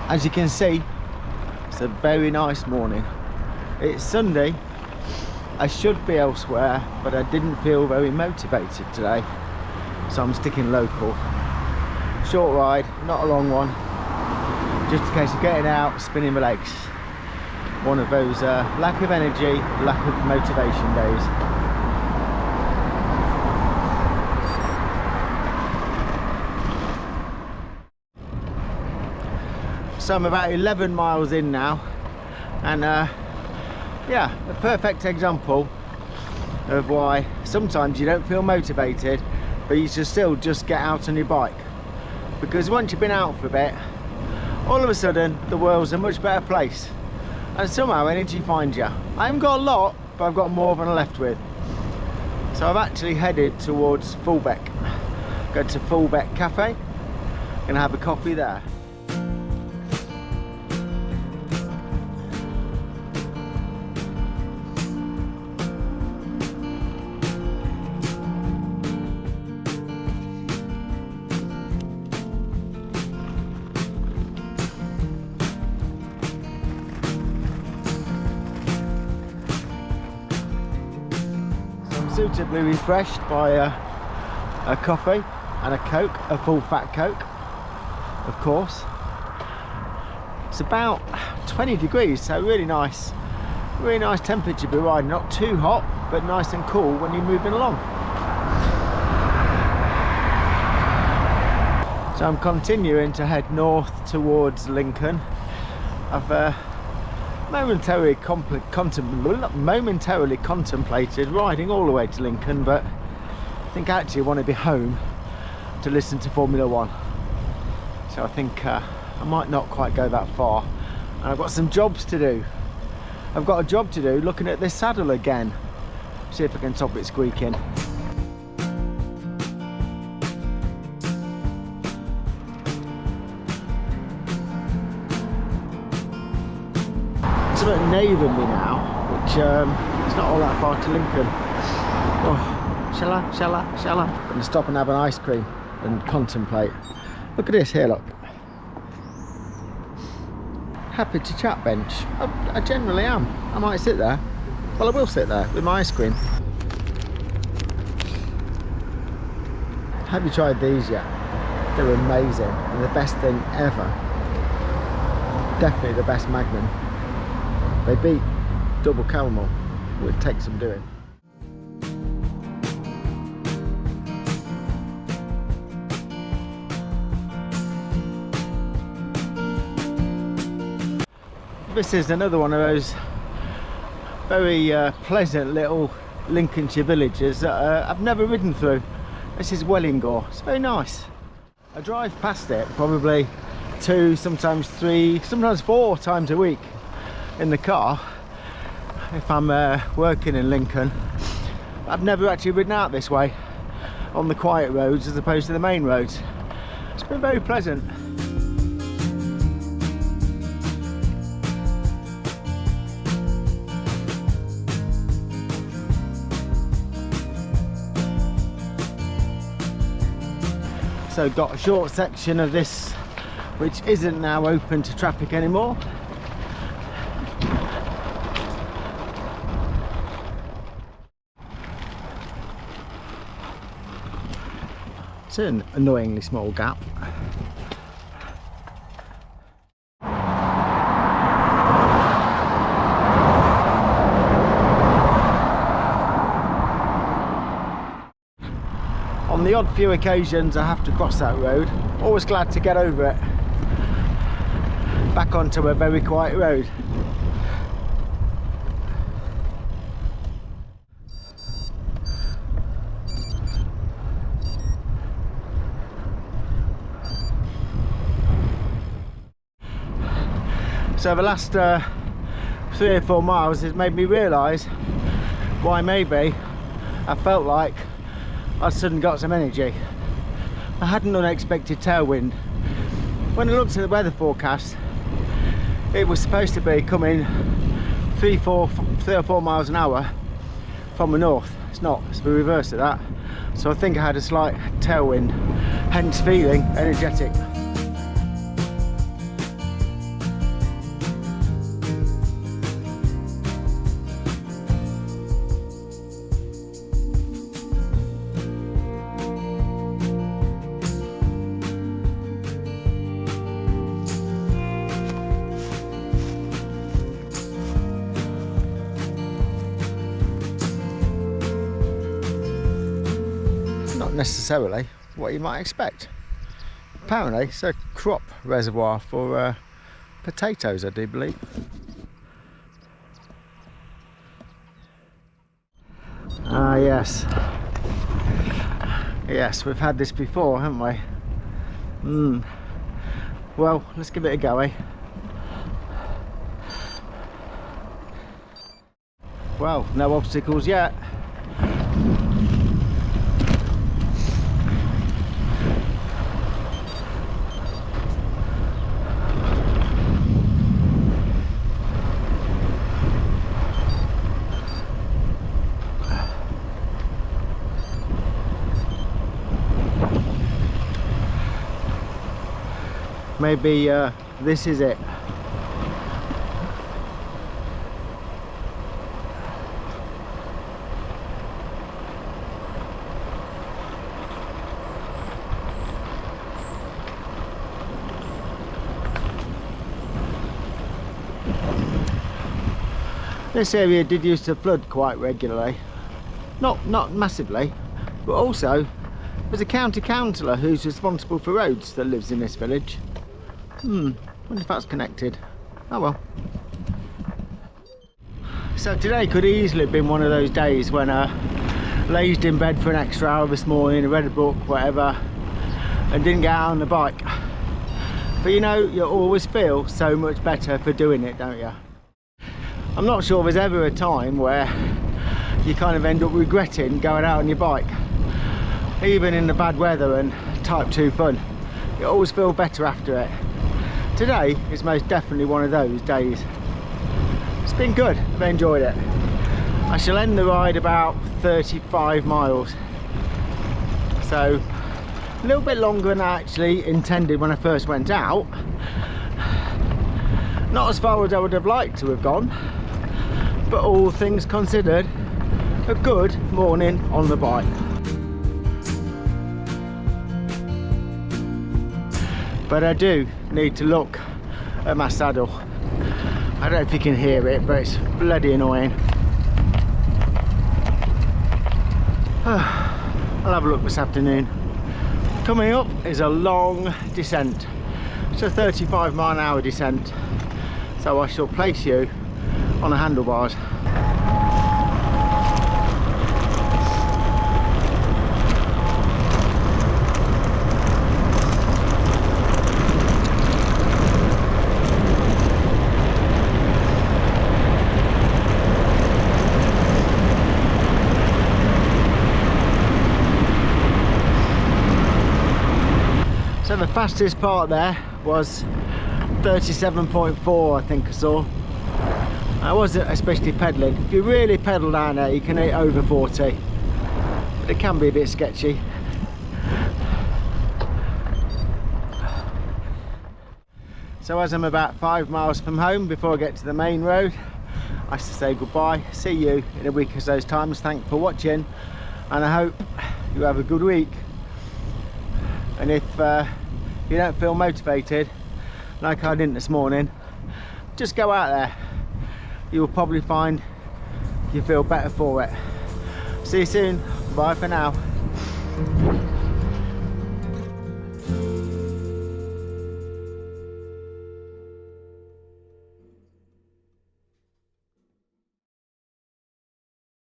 As you can see, it's a very nice morning. It's Sunday. I should be elsewhere, but I didn't feel very motivated today, so I'm sticking local. Short ride, not a long one, just in case of getting out, spinning my legs. One of those lack of energy, lack of motivation days. So I'm about 11 miles in now, and yeah, a perfect example of why sometimes you don't feel motivated, but you should still just get out on your bike, because once you've been out for a bit, all of a sudden the world's a much better place, and somehow energy finds you. I haven't got a lot, but I've got more than I'm left with. So I've actually headed towards Fullbeck. Go to Fullbeck Cafe, gonna have a coffee there. Suitably refreshed by a coffee and a Coke, a full fat Coke, of course. It's about 20 degrees, so really nice temperature to be riding. Not too hot, but nice and cool when you're moving along. So I'm continuing to head north towards Lincoln. I've momentarily contemplated riding all the way to Lincoln, but I think I actually want to be home to listen to Formula 1. So I think I might not quite go that far, and I've got some jobs to do. I've got a job to do looking at this saddle again, see if I can stop it squeaking. At Navenby now, which is not all that far to Lincoln. Oh, shall I? I'm going to stop and have an ice cream and contemplate. Look at this here, look. Happy to chat bench. I generally am. I might sit there. Well, I will sit there with my ice cream. Have you tried these yet? They're amazing. They're the best thing ever. Definitely the best Magnum. They beat double caramel. It takes some doing. This is another one of those very pleasant little Lincolnshire villages that I've never ridden through. This is Wellingore. It's very nice. I drive past it probably 2, sometimes 3, sometimes 4 times a week in the car if I'm working in Lincoln. I've never actually ridden out this way on the quiet roads as opposed to the main roads. It's been very pleasant. So got a short section of this which isn't now open to traffic anymore. It's an annoyingly small gap. On the odd few occasions I have to cross that road, always glad to get over it, back onto a very quiet road. So the last 3 or 4 miles has made me realise why maybe I felt like I'd suddenly got some energy. I had an unexpected tailwind. When I looked at the weather forecast, it was supposed to be coming 3 or 4 miles an hour from the north. It's not, it's the reverse of that. So I think I had a slight tailwind, hence feeling energetic. necessarily what you might expect. Apparently it's a crop reservoir for potatoes, I do believe. Ah, yes. Yes, we've had this before, haven't we? Well, let's give it a go, eh? Well, no obstacles yet. Maybe this is it. This area did used to flood quite regularly. Not massively, but also there's a county councillor who's responsible for roads that lives in this village. Wonder if that's connected. Oh well. So today could easily have been one of those days when I lazed in bed for an extra hour this morning, read a book, whatever, and didn't get out on the bike. But you know, you always feel so much better for doing it, don't you? I'm not sure there's ever a time where you kind of end up regretting going out on your bike. Even in the bad weather and type 2 fun, you always feel better after it. Today is most definitely one of those days. It's been good, I've enjoyed it. I shall end the ride about 35 miles. So a little bit longer than I actually intended when I first went out. Not as far as I would have liked to have gone, but all things considered, a good morning on the bike. But I do need to look at my saddle. I don't know if you can hear it, but it's bloody annoying. I'll have a look this afternoon. Coming up is a long descent. It's a 35-mile-an-hour descent. So I shall place you on the handlebars. So the fastest part there was 37.4, I think I saw. I wasn't especially pedalling. If you really pedal down there, you can hit over 40, but it can be a bit sketchy. So as I'm about 5 miles from home before I get to the main road, I should say goodbye. See you in a week or so's time. Thanks for watching, and I hope you have a good week. And if you don't feel motivated like I didn't this morning, just go out there. You will probably find you feel better for it. See you soon. Bye for now.